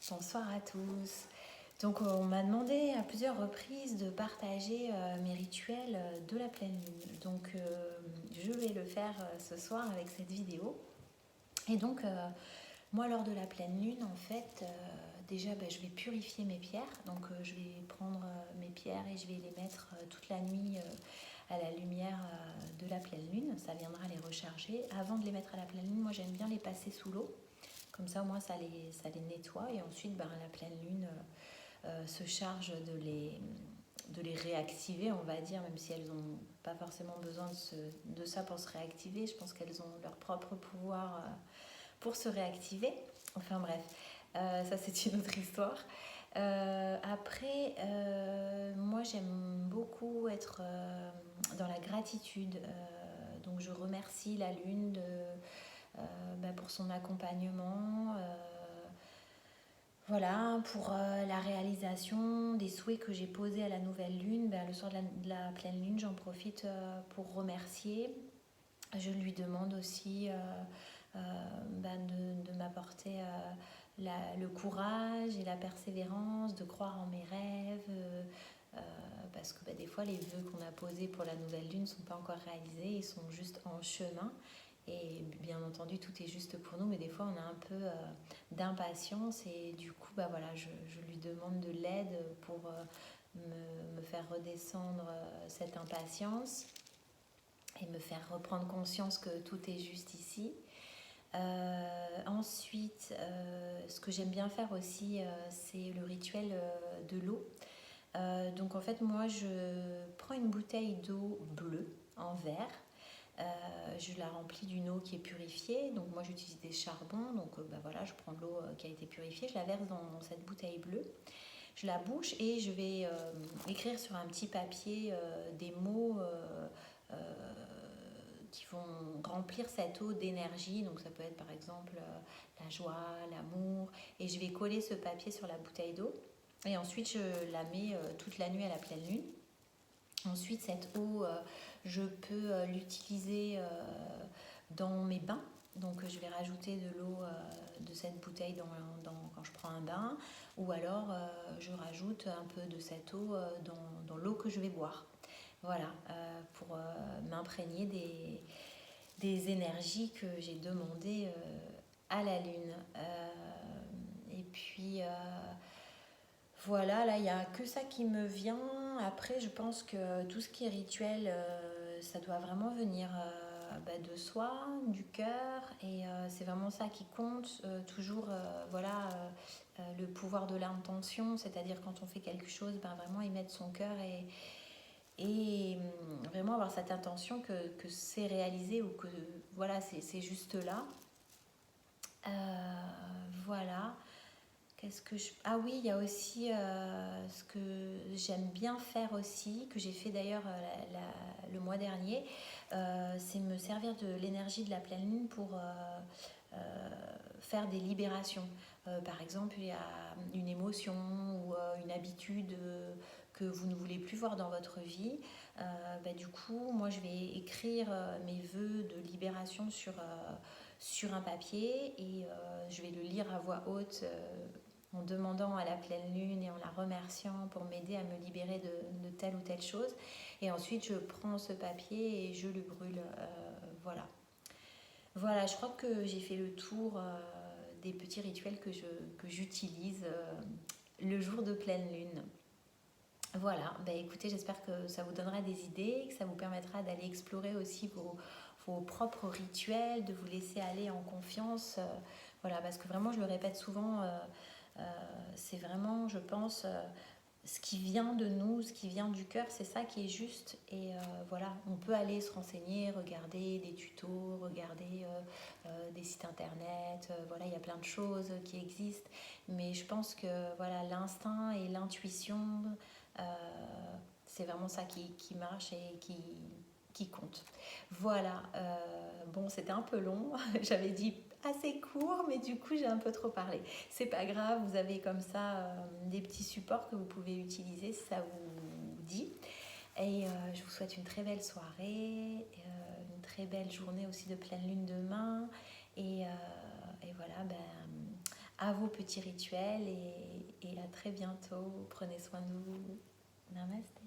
Bonsoir à tous. Donc on m'a demandé à plusieurs reprises de partager mes rituels de la pleine lune. Donc je vais le faire ce soir avec cette vidéo. Et donc moi lors de la pleine lune en fait déjà je vais purifier mes pierres. Donc je vais prendre mes pierres et je vais les mettre toute la nuit à la lumière de la pleine lune. Ça viendra les recharger. Avant de les mettre à la pleine lune, moi j'aime bien les passer sous l'eau. Comme ça, au moins, ça les nettoie. Et ensuite, la pleine lune se charge de les réactiver, on va dire, même si elles n'ont pas forcément besoin de ça pour se réactiver. Je pense qu'elles ont leur propre pouvoir pour se réactiver. Enfin bref, ça c'est une autre histoire. Après, moi j'aime beaucoup être dans la gratitude. Donc je remercie la lune pour son accompagnement, voilà, pour la réalisation des souhaits que j'ai posés à la nouvelle lune. Le soir de la pleine lune, j'en profite pour remercier. Je lui demande aussi de m'apporter le courage et la persévérance, de croire en mes rêves, parce que des fois les vœux qu'on a posés pour la nouvelle lune ne sont pas encore réalisés, ils sont juste en chemin. Et bien entendu, tout est juste pour nous, mais des fois, on a un peu d'impatience. Et du coup, je lui demande de l'aide pour me faire redescendre cette impatience et me faire reprendre conscience que tout est juste ici. Ensuite, ce que j'aime bien faire aussi, c'est le rituel de l'eau. Donc en fait, moi, je prends une bouteille d'eau bleue en verre. Je la remplis d'une eau qui est purifiée. Donc moi j'utilise des charbons. Donc je prends de l'eau qui a été purifiée. Je la verse dans cette bouteille bleue. Je la bouche et je vais écrire sur un petit papier des mots qui vont remplir cette eau d'énergie. Donc ça peut être par exemple la joie, l'amour. Et je vais coller ce papier sur la bouteille d'eau. Et ensuite je la mets toute la nuit à la pleine lune. Ensuite, cette eau, je peux l'utiliser dans mes bains. Donc, je vais rajouter de l'eau de cette bouteille quand je prends un bain. Ou alors, je rajoute un peu de cette eau dans l'eau que je vais boire. Voilà, pour m'imprégner des énergies que j'ai demandées à la lune. Et puis... Voilà, là, il n'y a que ça qui me vient. Après, je pense que tout ce qui est rituel, ça doit vraiment venir de soi, du cœur. Et c'est vraiment ça qui compte. Toujours, le pouvoir de l'intention. C'est-à-dire quand on fait quelque chose, vraiment y mettre son cœur et vraiment avoir cette intention que c'est réalisé ou que voilà, c'est juste là. Voilà. Ah oui, il y a aussi ce que j'aime bien faire aussi, que j'ai fait d'ailleurs le mois dernier, c'est me servir de l'énergie de la pleine lune pour faire des libérations. Par exemple, il y a une émotion ou une habitude que vous ne voulez plus voir dans votre vie. Du coup, moi, je vais écrire mes vœux de libération sur un papier et je vais le lire à voix haute en demandant à la pleine lune et en la remerciant pour m'aider à me libérer de telle ou telle chose. Et ensuite, je prends ce papier et je le brûle. Voilà. Voilà, je crois que j'ai fait le tour des petits rituels que j'utilise le jour de pleine lune. Voilà, écoutez, j'espère que ça vous donnera des idées, que ça vous permettra d'aller explorer aussi vos propres rituels, de vous laisser aller en confiance. Voilà, parce que vraiment, je le répète souvent, c'est vraiment, je pense, ce qui vient de nous, ce qui vient du cœur, c'est ça qui est juste. Et voilà, on peut aller se renseigner, regarder des tutos, regarder des sites internet. Voilà, il y a plein de choses qui existent. Mais je pense que voilà, l'instinct et l'intuition, c'est vraiment ça qui marche et qui compte. Voilà, bon, c'était un peu long. J'avais dit assez court, mais du coup j'ai un peu trop parlé. C'est pas grave, vous avez comme ça des petits supports que vous pouvez utiliser si ça vous dit. Et je vous souhaite une très belle soirée, une très belle journée aussi de pleine lune demain. Et voilà, à vos petits rituels et à très bientôt. Prenez soin de vous. Namasté.